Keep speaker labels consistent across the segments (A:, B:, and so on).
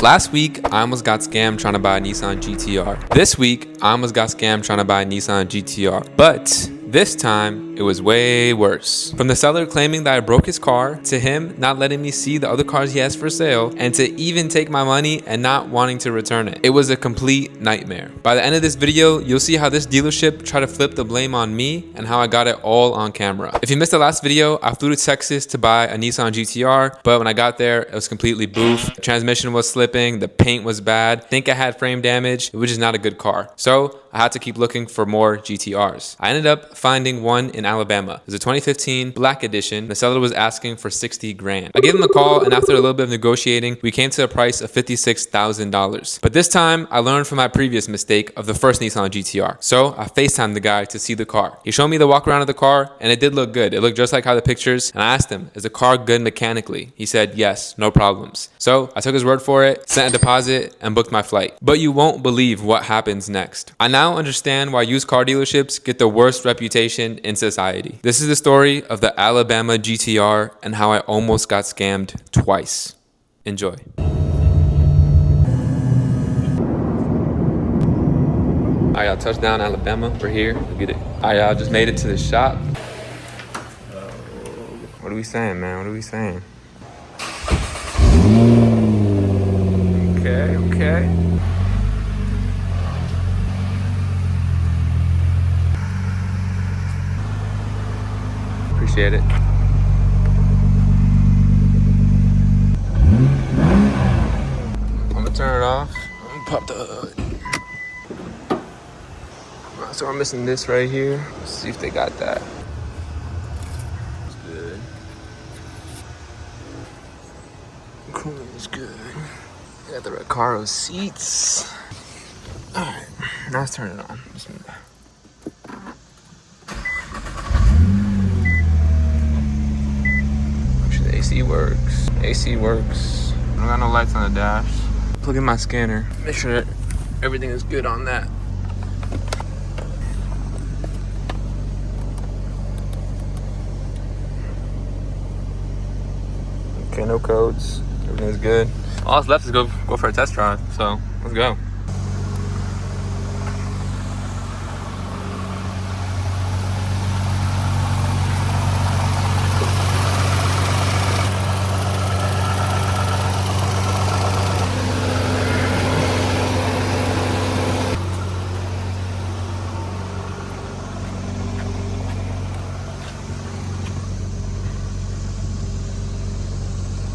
A: Last week, I almost got scammed trying to buy a Nissan GTR. This week, I almost got scammed trying to buy a Nissan GTR. But this time, it was way worse. From the seller claiming that I broke his car, to him not letting me see the other cars he has for sale, and to even take my money and not wanting to return it. It was a complete nightmare. By the end of this video, you'll see how this dealership tried to flip the blame on me and how I got it all on camera. If you missed the last video, I flew to Texas to buy a Nissan GTR, but when I got there, it was completely boof. The transmission was slipping, the paint was bad. I think I had frame damage, which is not a good car. So I had to keep looking for more GTRs. I ended up finding one in Alabama. It was a 2015 black edition. The seller was asking for 60 grand. I gave him a call, and after a little bit of negotiating, we came to a price of $56,000. But this time, I learned from my previous mistake of the first Nissan GTR. So I FaceTimed the guy to see the car. He showed me the walk around of the car, and it did look good. It looked just like how the pictures, and I asked him, is the car good mechanically? He said, yes, no problems. So I took his word for it, sent a deposit, and booked my flight. But you won't believe what happens next. I now understand why used car dealerships get the worst reputation in society. This is the story of the Alabama GTR and how I almost got scammed twice. Enjoy. All right, y'all, touchdown Alabama. We're here. Look at it. All right, y'all, just made it to the shop. What are we saying, man? What are we saying? Okay. Appreciate it. I'm gonna turn it off. I'm gonna pop the hood. So we're missing this right here. Let's see if they got that. It's good. Cooling is good. They got the Recaro seats. Alright, now let's turn it on. Bismillah. Make sure the AC works. AC works. I don't got no lights on the dash. Plug in my scanner. Make sure that everything is good on that. Okay, no codes. Everything's good. All that's left is go for a test drive. So let's go.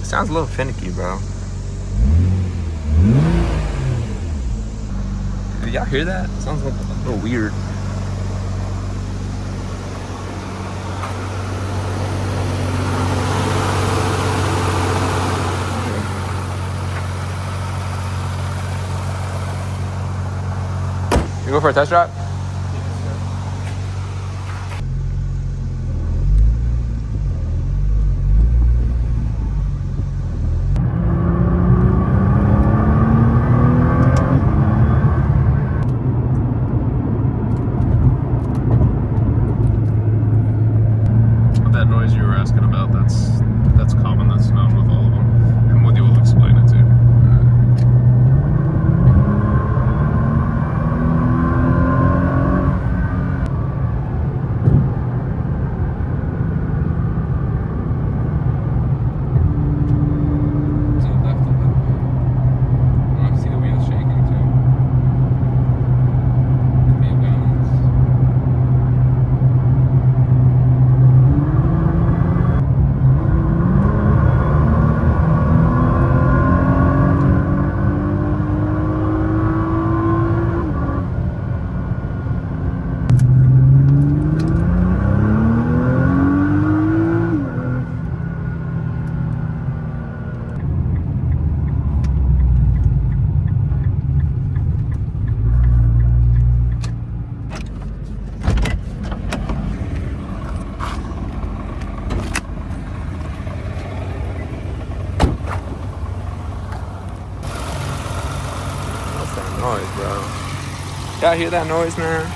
A: Sounds a little finicky, bro. Did y'all hear that? It sounds like a little weird. You go for a test drive? Noise, bro. Y'all hear that noise, man?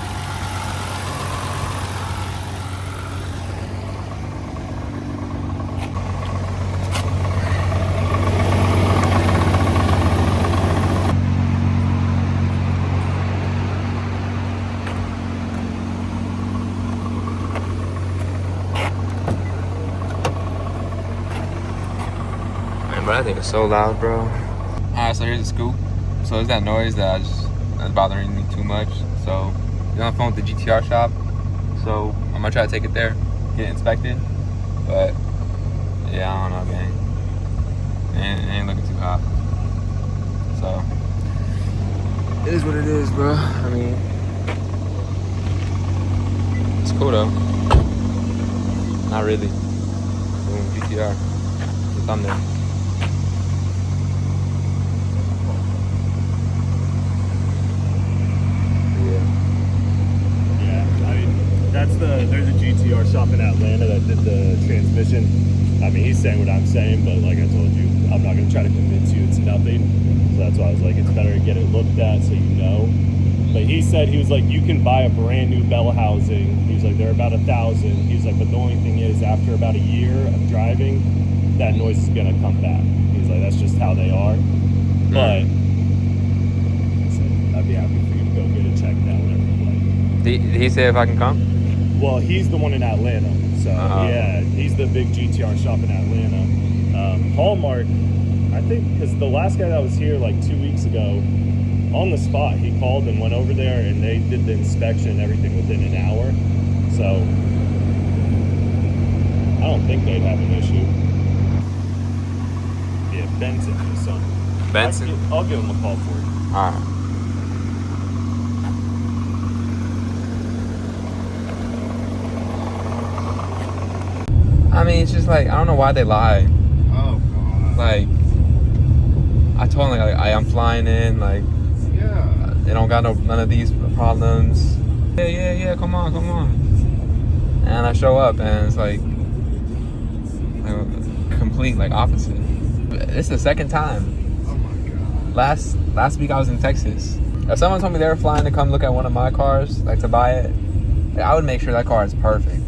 A: That thing is so loud, bro. Alright, so here's the scoop. So there's that noise that's bothering me too much. So you're on the phone with the GTR shop. So I'm gonna try to take it there, get it inspected. But yeah, I don't know, gang. It ain't looking too hot. So it is what it is, bro. I mean, it's cool though. Not really. Boom, GTR. The thumbnail.
B: There's a GTR shop in Atlanta that did the transmission. I mean, he's saying what I'm saying, but like I told you, I'm not gonna try to convince you it's nothing. So that's why I was like, it's better to get it looked at so you know. But he said, he was like, you can buy a brand new bell housing. He was like, they're about $1,000. He was like, but the only thing is, after about a year of driving, that noise is gonna come back. He's like, that's just how they are. But so I'd be happy for you to go get it checked out whenever you like.
A: Did he say if I can come?
B: Well, he's the one in Atlanta, so yeah, he's the big GTR shop in Atlanta. Hallmark, I think, because the last guy that was here like 2 weeks ago, on the spot, he called and went over there, and they did the inspection and everything within an hour. So I don't think they'd have an issue. Yeah, Benson or something.
A: Benson?
B: I'll give him a call for you.
A: All right. I mean, it's just like, I don't know why they lie.
B: Oh, God.
A: Like, I told them, like, I'm flying in, like,
B: Yeah.
A: they don't got none of these problems. Yeah, come on. And I show up, and it's like complete, like, opposite. This is the second time.
B: Oh, my God.
A: Last week I was in Texas. If someone told me they were flying to come look at one of my cars, like, to buy it, like, I would make sure that car is perfect.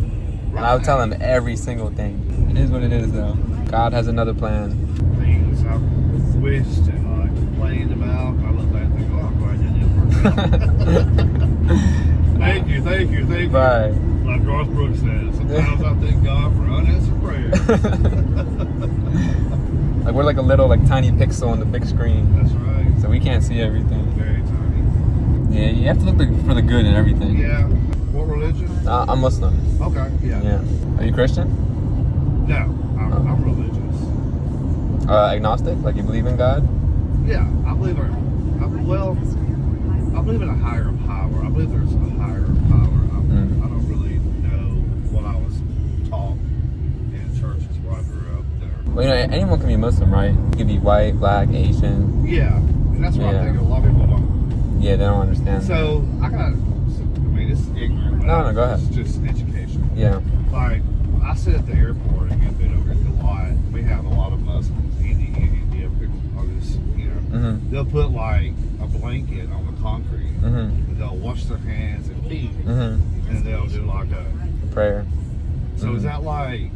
A: And I would tell them every single thing. It is what it is, though. God has another plan.
B: Things I've wished and like complained about. I look back and think, oh, I'm glad I didn't work out. Thank you.
A: Right.
B: Like Garth Brooks said, sometimes I thank God for unanswered prayers.
A: Like, we're like a little, like, tiny pixel on the big screen.
B: That's right.
A: So we can't see everything.
B: Very tiny.
A: Yeah, you have to look for the good in everything.
B: Yeah. What religion?
A: I'm Muslim.
B: Okay. Yeah.
A: Yeah. Are you Christian?
B: No, I'm religious.
A: Agnostic? Like, you believe in God?
B: Yeah, I believe in a higher power. I believe there's a higher power. I don't really know what I was taught in churches where I grew up there.
A: Well, you know, anyone can be Muslim, right? You can be white, black, Asian.
B: Yeah, and that's what I think a lot of people don't.
A: Yeah, they don't understand.
B: So it's ignorant.
A: No, go ahead.
B: It's just education.
A: Yeah.
B: Like, I sit at the airport and get bit over a lot. We have a lot of Muslims, India, people, they'll put like a blanket on the concrete, and they'll wash their hands and feet, and they'll do like a
A: prayer.
B: So is that like,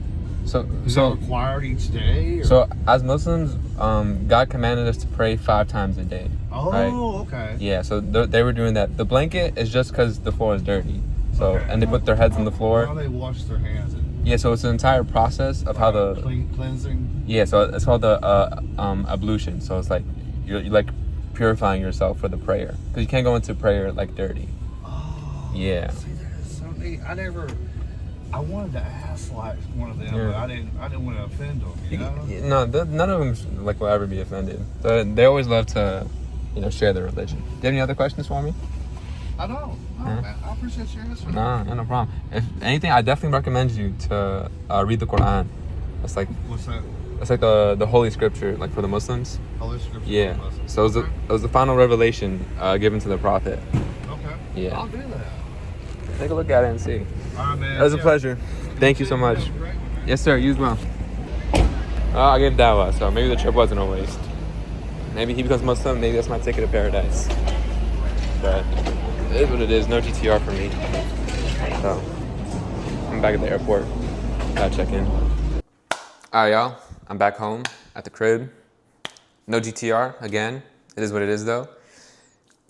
A: so
B: required each day? Or?
A: So as Muslims, God commanded us to pray 5 times a day.
B: Oh,
A: right?
B: Okay.
A: Yeah, so they were doing that. The blanket is just because the floor is dirty. So and they put their heads on the floor.
B: How do they wash their hands?
A: Yeah, so it's an entire process of how the
B: cleansing.
A: Yeah, so it's called the ablution. So it's like you're like purifying yourself for the prayer because you can't go into prayer like dirty.
B: Oh.
A: Yeah.
B: See, that is so neat. I wanted to ask like one of them, but I didn't want to offend them. You know?
A: No, none of them like will ever be offended. They always love to, share their religion. Do you have any other questions for me?
B: I don't. Man. I appreciate your answer.
A: No problem. If anything, I definitely recommend you to read the Quran. That's like
B: what's that?
A: That's like the holy scripture, like for the Muslims.
B: Holy scripture.
A: Yeah.
B: For the Muslims.
A: So it was the final revelation given to the prophet.
B: Okay.
A: Yeah.
B: I'll do that.
A: Take a look at it and see.
B: All right, man.
A: It was a pleasure. Thank you so much. Yes, sir. You as well. I gave dawah, so maybe the trip wasn't a waste. Maybe he becomes Muslim. Maybe that's my ticket to paradise. But it is what it is. No GTR for me. So I'm back at the airport. Gotta check in. All right, y'all. I'm back home at the crib. No GTR again. It is what it is, though.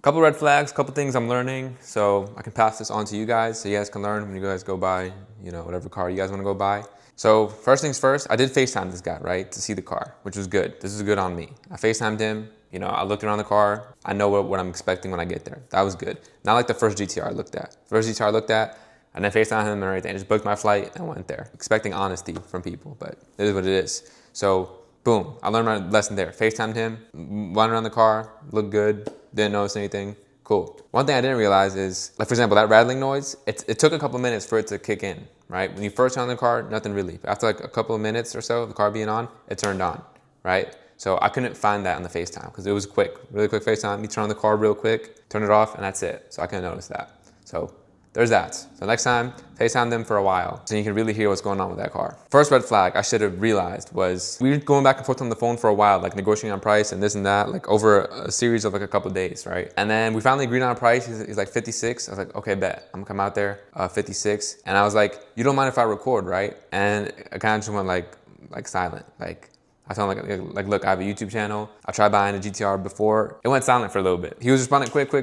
A: Couple red flags, couple things I'm learning, so I can pass this on to you guys so you guys can learn when you guys go buy, whatever car you guys want to go buy. So first things first, I did FaceTime this guy, right, to see the car, which was good. This is good on me. I FaceTimed him. You know, I looked around the car. I know what I'm expecting when I get there. That was good. Not like the first GTR I looked at. First GTR I looked at, and then FaceTime him and everything. I just booked my flight and went there, expecting honesty from people, but it is what it is. So boom, I learned my lesson there. FaceTimed him, went around the car, looked good, didn't notice anything. Cool. One thing I didn't realize is, like for example, that rattling noise, it took a couple minutes for it to kick in, right? When you first turn on the car, nothing really. After like a couple of minutes or so, the car being on, it turned on, right? So I couldn't find that on the FaceTime because it was quick, really quick FaceTime. You turn on the car real quick, turn it off, and that's it. So I couldn't notice that. So there's that. So next time, FaceTime them for a while so you can really hear what's going on with that car. First red flag I should have realized was we were going back and forth on the phone for a while, like negotiating on price and this and that, like over a series of like a couple of days, right? And then we finally agreed on a price. He's like 56. I was like, okay, bet. I'm gonna come out there, 56. And I was like, you don't mind if I record, right? And I kind of just went like silent, like, I told him like, look, I have a YouTube channel. I tried buying a GTR before. It went silent for a little bit. He was responding quick.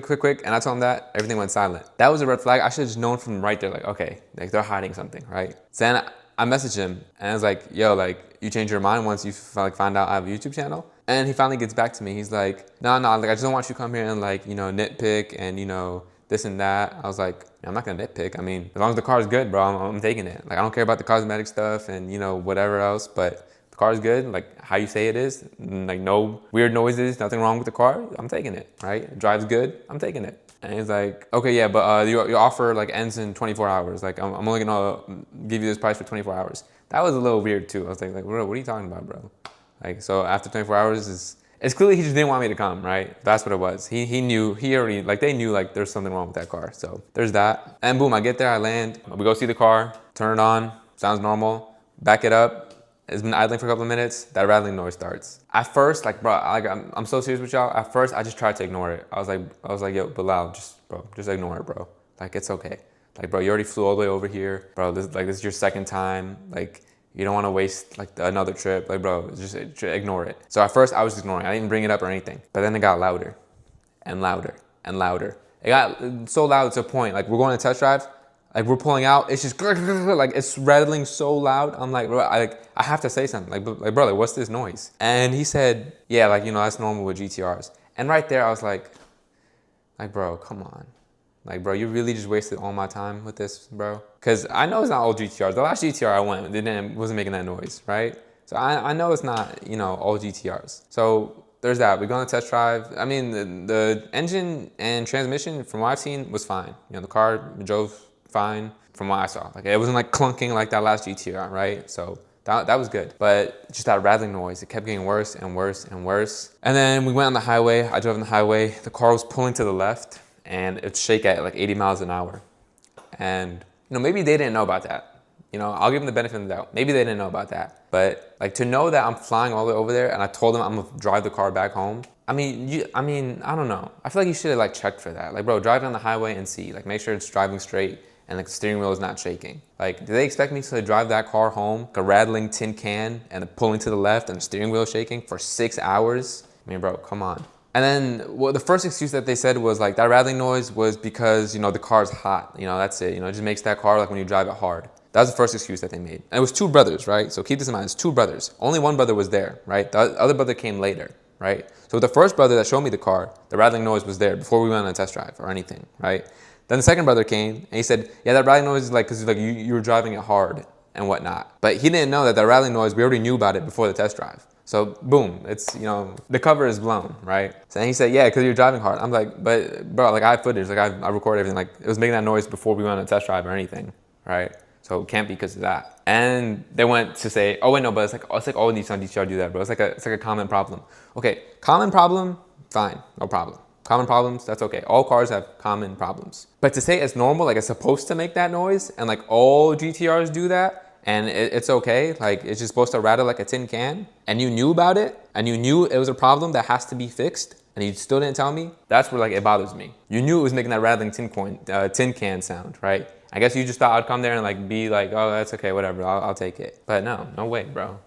A: And I told him that, everything went silent. That was a red flag. I should have just known from right there, like, okay, like they're hiding something, right? So then I messaged him and I was like, yo, like you changed your mind once you like find out I have a YouTube channel? And he finally gets back to me. He's like, no, like I just don't want you to come here and like, you know, nitpick and you know, this and that. I was like, I'm not gonna nitpick. I mean, as long as the car is good, bro, I'm taking it. Like I don't care about the cosmetic stuff and you know, whatever else, but the car is good, like how you say it is, like no weird noises, nothing wrong with the car, I'm taking it, right? It drives good, I'm taking it. And he's like, okay, yeah, but your offer like ends in 24 hours. Like I'm only gonna give you this price for 24 hours. That was a little weird too. I was like what are you talking about, bro? Like, so after 24 hours it's clearly he just didn't want me to come, right? That's what it was. He knew, he already, like they knew like there's something wrong with that car. So there's that. And boom, I get there, I land, we go see the car, turn it on, sounds normal, back it up. It's been idling for a couple of minutes, that rattling noise starts. At first, like, bro, I'm so serious with y'all. At first, I just tried to ignore it. I was like, yo, Bilal, just ignore it, bro. Like, it's okay. Like, bro, you already flew all the way over here. Bro, this is your second time. Like, you don't want to waste, like, another trip. Like, bro, just ignore it. So at first, I was ignoring it. I didn't bring it up or anything. But then it got louder and louder and louder. It got so loud to a point, like, we're going to test drive. Like we're pulling out, it's just like it's rattling so loud. I'm like, bro, I have to say something. Like bro, like, what's this noise? And he said, yeah, like you know that's normal with GTRs. And right there, I was like, bro, come on, like bro, you really just wasted all my time with this, bro. Cause I know it's not all GTRs. The last GTR I went, wasn't making that noise, right? So I know it's not you know all GTRs. So there's that. We go on a test drive. I mean, the engine and transmission, from what I've seen, was fine. You know, the car drove fine from what I saw. Like it wasn't like clunking like that last GTR, right? So that was good. But just that rattling noise, it kept getting worse and worse and worse. And then we went on the highway. I drove on the highway. The car was pulling to the left and it'd shake at like 80 miles an hour. And you know, maybe they didn't know about that. You know, I'll give them the benefit of the doubt. Maybe they didn't know about that. But like to know that I'm flying all the way over there and I told them I'm gonna drive the car back home. I mean, I don't know. I feel like you should have like checked for that. Like, bro, drive down the highway and see. Like, make sure it's driving straight and like the steering wheel is not shaking. Like, do they expect me to drive that car home, like a rattling tin can and pulling to the left and the steering wheel shaking for 6 hours? I mean, bro, come on. And then the first excuse that they said was like that rattling noise was because, you know, the car's hot. You know, that's it. You know, it just makes that car like when you drive it hard. That was the first excuse that they made. And it was two brothers, right? So keep this in mind, it's two brothers. Only one brother was there, right? The other brother came later, right? So the first brother that showed me the car, the rattling noise was there before we went on a test drive or anything, right? Then the second brother came and he said, yeah, that rattling noise is like, because like you were driving it hard and whatnot. But he didn't know that that rattling noise, we already knew about it before the test drive. So boom, it's, you know, the cover is blown, right? So then he said, yeah, because you're driving hard. I'm like, but bro, like I have footage, like I record everything. Like it was making that noise before we went on a test drive or anything, right? So it can't be because of that. And they went to say, oh wait, no, but it's like all Nissan GTR do that, bro. It's like a common problem. Okay, common problem, fine, no problem. Common problems, that's okay. All cars have common problems. But to say it's normal, like it's supposed to make that noise, and like all GTRs do that, and it's okay, like it's just supposed to rattle like a tin can, and you knew about it, and you knew it was a problem that has to be fixed, and you still didn't tell me, that's where like it bothers me. You knew it was making that rattling tin can sound, right? I guess you just thought I'd come there and like be like, oh, that's okay, whatever, I'll take it. But no way, bro.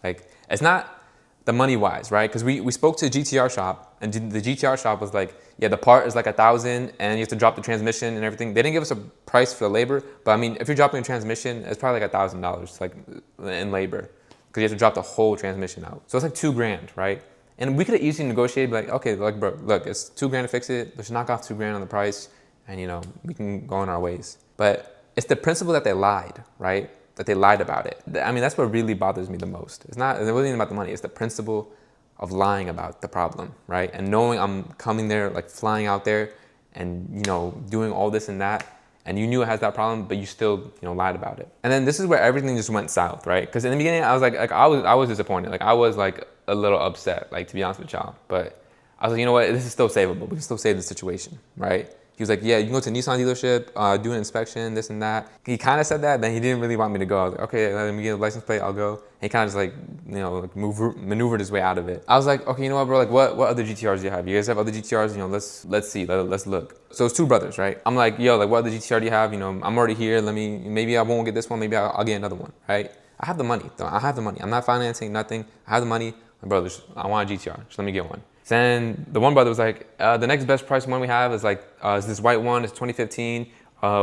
A: Like, it's not, the money wise, right? Because we spoke to a GTR shop, and the GTR shop was like, yeah, the part is like $1,000 and you have to drop the transmission and everything. They didn't give us a price for the labor, but I mean, if you're dropping a transmission, it's probably like $1,000 like in labor, because you have to drop the whole transmission out. So it's like $2,000, right? And we could have easily negotiated, like, okay, like, bro, look, it's $2,000 to fix it. Let's knock off $2,000 on the price, and you know, we can go on our ways. But it's the principle that they lied, right? That they lied about it. I mean, that's what really bothers me the most. It wasn't even about the money. It's the principle of lying about the problem, right? And knowing I'm coming there, like flying out there and, you know, doing all this and that, and you knew it has that problem, but you still, you know, lied about it. And then this is where everything just went south, right? Because in the beginning, I was like I was disappointed. Like I was like a little upset, like, to be honest with y'all. But I was like, you know what? This is still savable. We can still save the situation, right? He was like, yeah, you can go to a Nissan dealership, do an inspection, this and that. He kind of said that, then he didn't really want me to go. I was like, okay, let me get a license plate, I'll go. And he kind of just like, you know, like maneuvered his way out of it. I was like, okay, you know what, bro, like what other GTRs do you have? You guys have other GTRs? You know, let's see, let's look. So it's two brothers, right? I'm like, yo, like what other GTR do you have? You know, I'm already here, maybe I won't get this one, maybe I'll get another one, right? I have the money, though. I have the money. I'm not financing nothing. I have the money. My brothers, I want a GTR, just let me get one. Then the one brother was like, the next best price one we have is like, is this white one, it's 2015.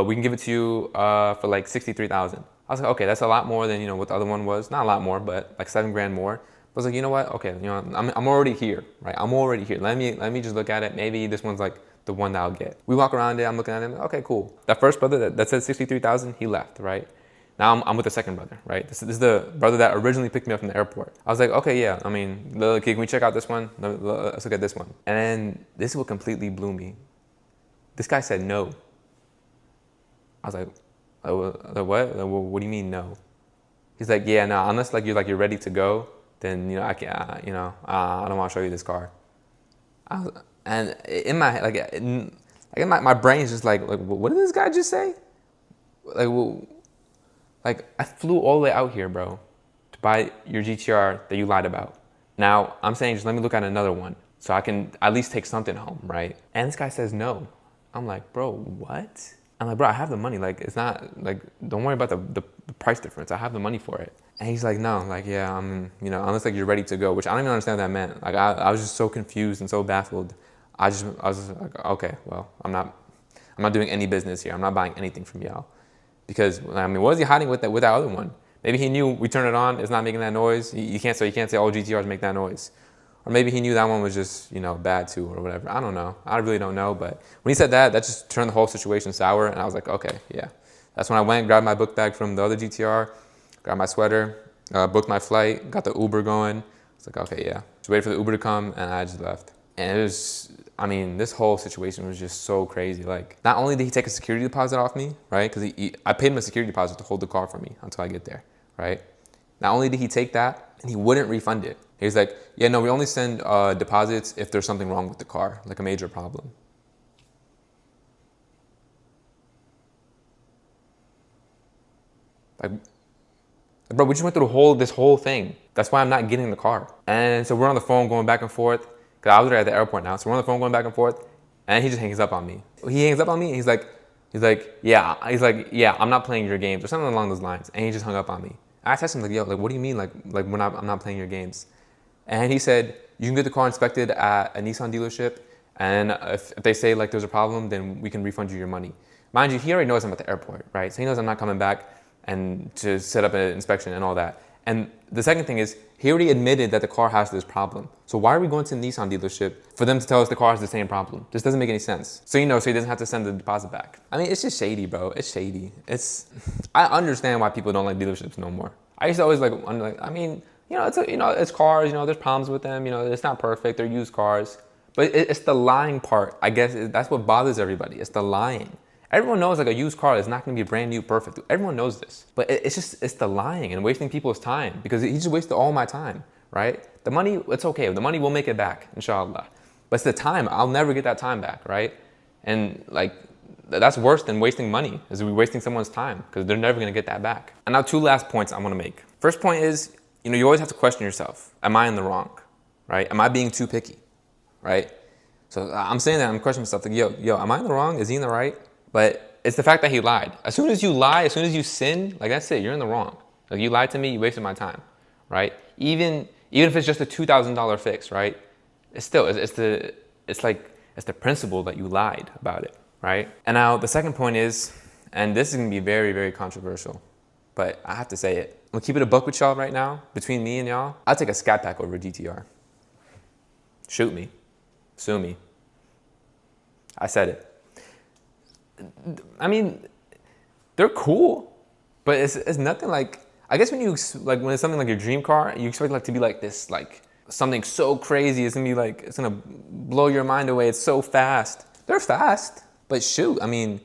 A: We can give it to you for like 63,000. I was like, okay, that's a lot more than, you know, what the other one was. Not a lot more, but like $7,000 more. I was like, you know what? Okay, you know, I'm already here, right? I'm already here. Let me just look at it. Maybe this one's like the one that I'll get. We walk around it. I'm looking at him. Okay, cool. That first brother that said 63,000, he left, right? Now I'm with the second brother, right? This is the brother that originally picked me up from the airport. I was like, okay, yeah, I mean, can we check out this one? Let's look at this one. And then this is what completely blew me. This guy said no. I was like, what? What do you mean no? He's like, yeah, no, unless like you're ready to go, then, you know, I can't, I don't want to show you this car. And in my head, like my brain is just like, what did this guy just say? Like, I flew all the way out here, bro, to buy your GTR that you lied about. Now, I'm saying just let me look at another one so I can at least take something home, right? And this guy says no. I'm like, bro, what? I'm like, bro, I have the money. Like, it's not, like, don't worry about the price difference. I have the money for it. And he's like, no, like, yeah, you know, unless, like, you're ready to go, which I don't even understand what that meant. Like, I was just so confused and so baffled. I was like, okay, well, I'm not doing any business here. I'm not buying anything from y'all. Because, I mean, what was he hiding with that other one? Maybe he knew we turn it on, it's not making that noise. You can't say all GTRs make that noise. Or maybe he knew that one was just, you know, bad too or whatever. I don't know. I really don't know. But when he said that just turned the whole situation sour. And I was like, okay, yeah. That's when I went, grabbed my book bag from the other GTR, grabbed my sweater, booked my flight, got the Uber going. I was like, okay, yeah. Just waited for the Uber to come and I just left. And it was, I mean, this whole situation was just so crazy. Like, not only did he take a security deposit off me, right? Because I paid him a security deposit to hold the car for me until I get there, right? Not only did he take that, and he wouldn't refund it. He was like, yeah, no, we only send deposits if there's something wrong with the car, like a major problem. Like, bro, we just went through this whole thing. That's why I'm not getting the car. And so we're on the phone going back and forth. Cause I was at the airport now, so we're on the phone going back and forth, and he just hangs up on me. He hangs up on me, and he's like, yeah, I'm not playing your games, or something along those lines, and he just hung up on me. I texted him like, yo, like, what do you mean, like I'm not playing your games? And he said, you can get the car inspected at a Nissan dealership, and if they say like there's a problem, then we can refund you your money. Mind you, he already knows I'm at the airport, right? So he knows I'm not coming back and to set up an inspection and all that. And the second thing is, he already admitted that the car has this problem. So why are we going to the Nissan dealership for them to tell us the car has the same problem? This doesn't make any sense. So, you know, so he doesn't have to send the deposit back. I mean, it's just shady, bro. It's shady. I understand why people don't like dealerships no more. I used to always like, I mean, you know, it's cars, you know, there's problems with them. You know, it's not perfect. They're used cars. But it's the lying part. I guess that's what bothers everybody. It's the lying. Everyone knows like a used car is not going to be brand new, perfect. Everyone knows this, but it's the lying and wasting people's time, because he just wasted all my time, right? The money, it's okay. The money will make it back, inshallah. But it's the time. I'll never get that time back, right? And like, that's worse than wasting money, is we wasting someone's time, because they're never going to get that back. And now two last points I want to make. First point is, you know, you always have to question yourself. Am I in the wrong, right? Am I being too picky, right? So I'm saying that, I'm questioning myself, like, yo, am I in the wrong? Is he in the right? But it's the fact that he lied. As soon as you lie, as soon as you sin, like that's it, you're in the wrong. Like you lied to me, you wasted my time, right? Even Even if it's just a $2,000 fix, right? It's still, it's the principle that you lied about it, right? And now the second point is, and this is gonna be very, very controversial, but I have to say it. I'm gonna keep it a buck with y'all right now. Between me and y'all, I'll take a Scat Pack over a GTR. Shoot me, sue me. I said it. I mean, they're cool, but it's nothing like, I guess when it's something like your dream car, you expect like to be like this, like something so crazy. It's gonna be like, it's gonna blow your mind away. It's so fast. They're fast, but shoot, I mean,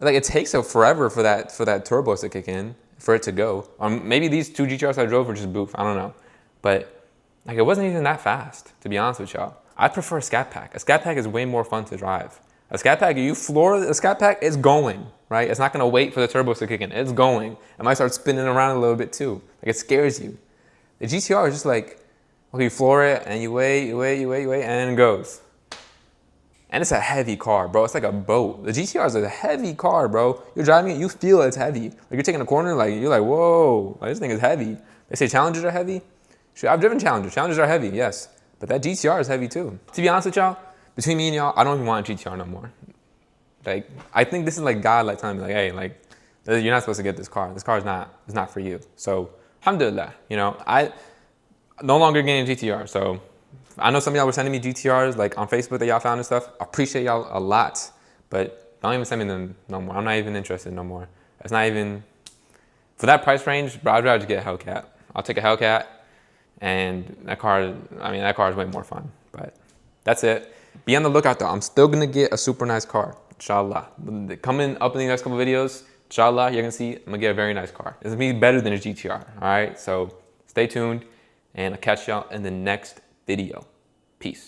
A: like it takes forever for that turbo to kick in, for it to go. Or maybe these two GTRs I drove were just boof, I don't know. But like it wasn't even that fast, to be honest with y'all. I prefer a Scat Pack. A Scat Pack is way more fun to drive. A Scat Pack, you floor a Scat Pack, it's going, right? It's not gonna wait for the turbos to kick in. It's going. It might start spinning around a little bit too. Like it scares you. The GTR is just like, okay, you floor it and you wait, and it goes. And it's a heavy car, bro. It's like a boat. The GTR is a heavy car, bro. You're driving it, you feel it's heavy. Like you're taking a corner, like you're like, whoa, like this thing is heavy. They say Challengers are heavy. Shoot, I've driven Challengers. Challengers are heavy, yes. But that GTR is heavy too. To be honest with y'all, between me and y'all, I don't even want a GTR no more. Like, I think this is like God like telling me like, hey, like, you're not supposed to get this car. This car is not for you. So, alhamdulillah, you know, I no longer getting a GTR. So, I know some of y'all were sending me GTRs like on Facebook that y'all found and stuff. I appreciate y'all a lot, but don't even send me them no more. I'm not even interested no more. It's not even, for that price range, bro, I'd rather just get a Hellcat. I'll take a Hellcat, and that car is way more fun. But that's it. Be on the lookout though. I'm still gonna get a super nice car, inshallah. Coming up in the next couple videos, inshallah, you're gonna see I'm gonna get a very nice car. It's gonna be better than a GTR, all right? So stay tuned, and I'll catch y'all in the next video. Peace.